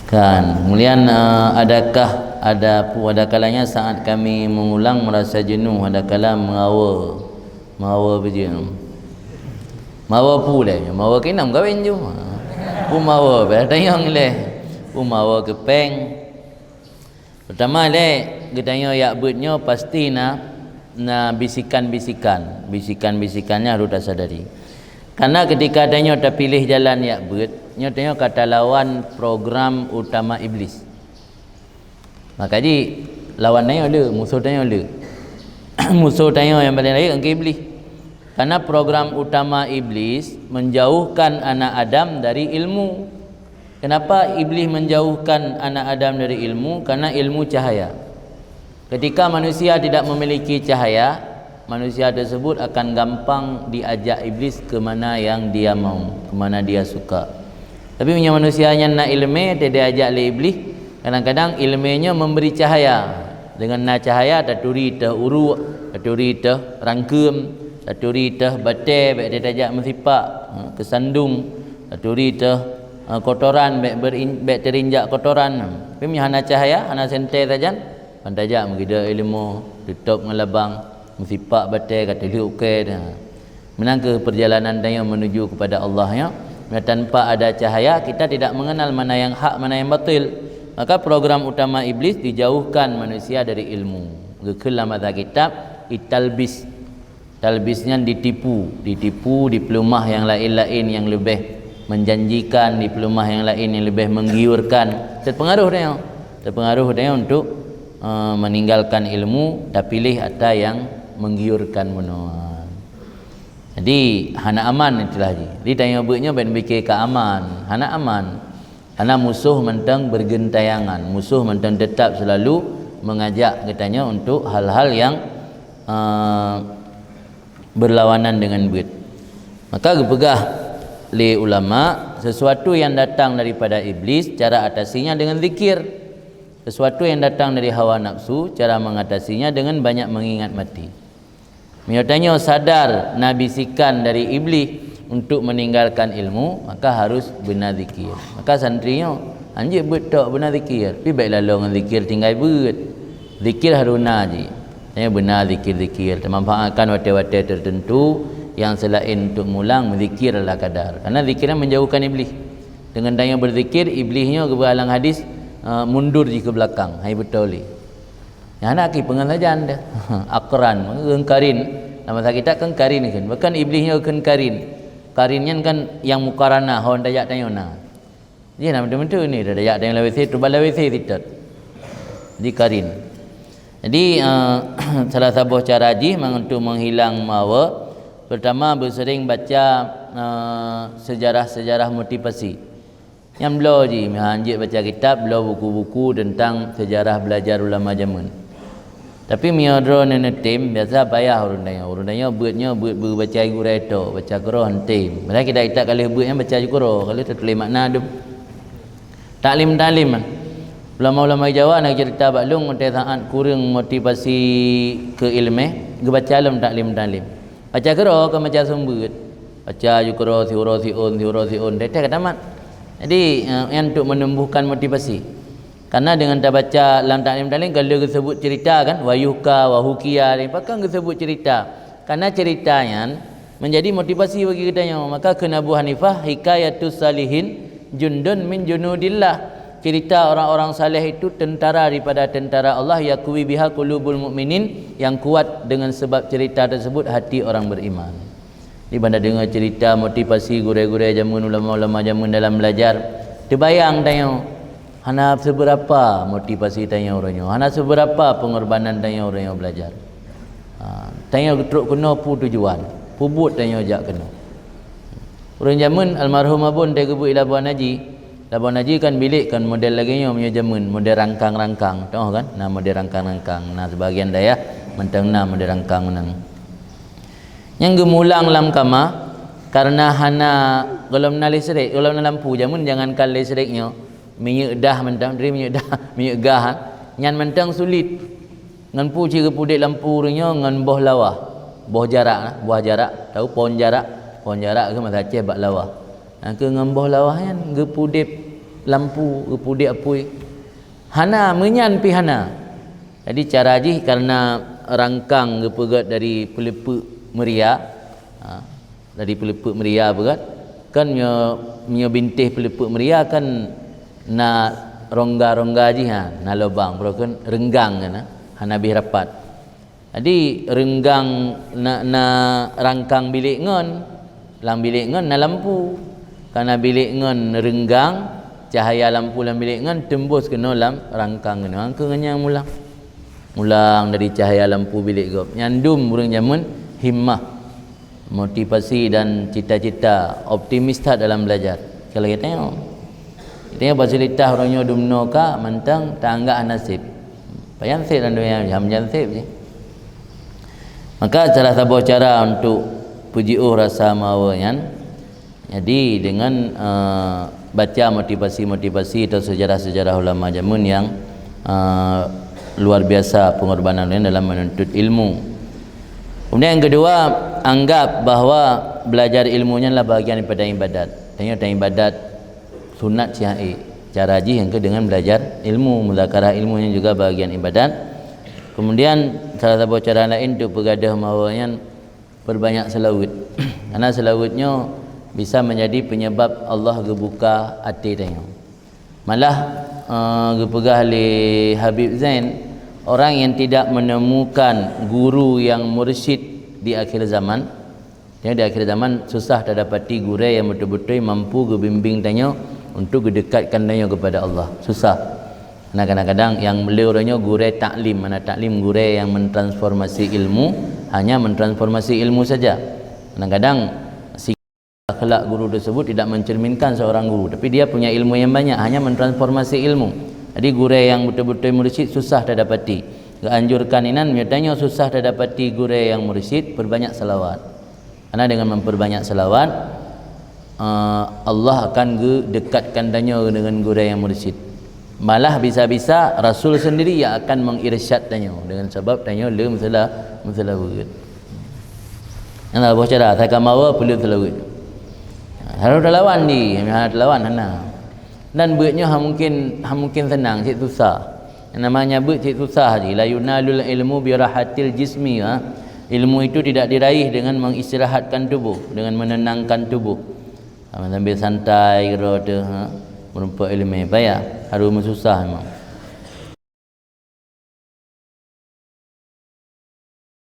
Kan, kemudian ada kalanya saat kami mengulang merasa jenuh, ada kala mawa beje. Mawa pula, mawa kinam kawin je. Pu mawa ba tayang le. Pu mawa kepeng. Pertama le getanya yak beutnya pasti na bisikan-bisikannya harus dah sadari. Karena ketika tanya terpilih jalan yak beut, nya tanya kata lawan program utama iblis. Maka jadi lawan tanya le, musuh tanya le. Musuh tanya yang paling lain ke iblis. Karena program utama iblis menjauhkan anak Adam dari ilmu. Kenapa iblis menjauhkan anak Adam dari ilmu? Karena ilmu cahaya. Ketika manusia tidak memiliki cahaya, manusia tersebut akan gampang diajak iblis ke mana yang dia mau, ke mana dia suka. Tapi punya manusianya nak ilmu, dia diajak oleh iblis. Kadang-kadang ilmunya memberi cahaya. Dengan na cahaya taturi teh uruk, taturi teh rangkem, taturi teh batai, baik dia diajak mensipak kesandung, taturi teh kotoran, baik terinjak kotoran. Tapi punya hana cahaya, hana sentai saja. Pantajak menggida ilmu, tutup ngelabang, mensipak batai kata liuk ke dah. Menang ke perjalanan dia menuju kepada Allah ya. Tanpa ada cahaya kita tidak mengenal mana yang hak, mana yang batil. Maka program utama iblis dijauhkan manusia dari ilmu. Dalam bahasa kitab italbis. Talbisnya ditipu, diplomah yang lain-lain yang lebih menjanjikan, diplomah yang lain yang lebih menggiurkan. Terpengaruh dia untuk meninggalkan ilmu dan pilih ada yang menggiurkan menua. Jadi hana aman itulah ji. Di tanya beutnya ben fikir ke aman, hana aman. Karena musuh mentang bergentayangan, musuh mentang tetap selalu mengajak katanya untuk hal-hal yang berlawanan dengan beut. Maka gepegah li ulama sesuatu yang datang daripada iblis cara atasinya dengan zikir. Sesuatu yang datang dari hawa nafsu, cara mengatasinya dengan banyak mengingat mati. Misalnya sadar nabisikan dari iblis untuk meninggalkan ilmu, maka harus benar zikir. Maka santrinya anjir beut tak benar zikir. Tapi baiklah dengan zikir tinggal beut. Zikir haruna je. Saya benar zikir-zikir, termanfaatkan waktu-waktu tertentu yang selain untuk mulang berzikirlah kadar. Karena zikirnya menjauhkan iblis. Dengan tanya berzikir, iblisnya keberhalang hadis mundur di ke belakang. Hai betul ni. Yang nak ki pengajaran dah. Akran, kengkarin. Nama kita kengkarin kan. Bahkan iblisnya kengkarin. Karinnya kan yang mukarana, hawan dayak tanya na. Dia nama tu ni dah dayak tanya lawisi tu balawisi tidak. Di karin. Jadi salah satu cara ji untuk menghilang mawa, pertama bersering baca sejarah-sejarah motivasi. Yang beliau ji anjir baca kitab, beliau buku-buku tentang sejarah belajar ulama zaman. Tapi miadro nenetim biasa payah urunnya beutnya beut baca gurai tu, baca Quran tim. Mereka kita kali beut yang baca Quran, kalau tertulis makna tu. Taklim. Ulama-ulama Jawa nak cerita baklung saat kurang motivasi ke ilmu, ge baca alam taklim. Baca Quran ke baca sumbeut. Baca Quran siun, detek tamat. Jadi yang untuk menumbuhkan motivasi. Karena dengan kita baca dalam taklim kalau disebut cerita kan wayuka wahukia ni pakai disebut cerita. Karena ceritanya menjadi motivasi bagi kita yang maka kena Abu Hanifah hikayatus salihin jundun min junudillah. Cerita orang-orang saleh itu tentara daripada tentara Allah yakwi biha qulubul mukminin yang kuat dengan sebab cerita tersebut hati orang beriman. Di bandar dengar cerita motivasi gurau-gurau jamun ulama-ulama jamun dalam belajar terbayang tanya hana seberapa motivasi tanya orangnya, hana seberapa pengorbanan tanya orangnya belajar. Tanya teruk kena pu tujuan, pubut tanya jak kena. Orang zaman almarhum abun dia gebut Labuan Haji. Labuan Haji kan bilik kan model lagi nya punya zaman, model rangkang-rangkang, tahu kan? Nah model rangkang-rangkang. Nah sebagian daya mentang nah model rangkang menang. Yang gemulang lam kama karena hana kalau na listrik, kalau na lampu zaman jangankan listriknya minyak dah mentang dari minyak gas nyan mentang sulit ngan pu ciri pudik lampu nya ngan boh lawah boh jarak buah jarak tahu pohon jarak ke masa Aceh bak lawah ke ngan boh lawah kan ge pudik lampu rupu dia apui hana menyan pi hana. Jadi cara ji karena rangkang gepegat dari pelepuk meria, dari pelepuk meria begat kan nyo bintih pelepuk meria kan na rongga-rongga ji na lubang kan renggang kan hana bih rapat. Jadi renggang na rangkang bilik ngon lang bilik ngon na lampu karena bilik ngon renggang cahaya lampu dalam bilik ngon tembus ke dalam rangkang kena angkanya mulang dari cahaya lampu bilik gop nyandum burung jamun himmah motivasi dan cita-cita optimis tak dalam belajar. Kalau kita fasilitas orangnya dumno ka mantang tangga nasib payan sip dan doyan jam sip je. Maka salah satu cara untuk pujiuh rasa mawayan jadi dengan baca motivasi-motivasi atau sejarah-sejarah ulama jamun yang luar biasa pengorbanan dalam menuntut ilmu. Kemudian yang kedua, anggap bahawa belajar ilmunya adalah bahagian daripada ibadat. Tanya ibadat sunat syai. Cara ji yang kedua dengan belajar ilmu, muzakarah ilmunya juga bahagian ibadat. Kemudian salah satu cara lain untuk bergadah mawanya perbanyak selawat. Karena selawatnya bisa menjadi penyebab Allah gebuka hati tanya. Malah gepegah oleh Habib Zain, orang yang tidak menemukan guru yang mursyid di akhir zaman, di akhir zaman susah terdapati guru yang betul-betul mampu gebimbing tanya untuk gedekatkan tanya kepada Allah. Susah. Nah, kadang-kadang yang beliau orangnya guru taklim, mana taklim guru yang mentransformasi ilmu, hanya mentransformasi ilmu saja. Kadang-kadang akhlak guru tersebut tidak mencerminkan seorang guru, tapi dia punya ilmu yang banyak, hanya mentransformasi ilmu. Jadi guru yang betul-betul mursyid susah terdapati. Anjurkan inan nyatanya susah terdapati guru yang mursyid, perbanyak selawat. Karena dengan memperbanyak selawat Allah akan dekatkan tanya dengan guru yang mursyid. Malah bisa-bisa Rasul sendiri yang akan mengirsyad tanya dengan sebab tanya le masalah begitu. Ana apa cara tak mawa perlu selawat. Harus lawan ni, harus lawan hana. Dan buatnya mungkin senang, cik susah. Yang namanya buat cik susah je. La yunalul ilmu bi rahatil jismi. Ilmu itu tidak diraih dengan mengistirahatkan tubuh, dengan menenangkan tubuh. Sambil santai kira tu, merupakan ilmu payah, harus susah memang.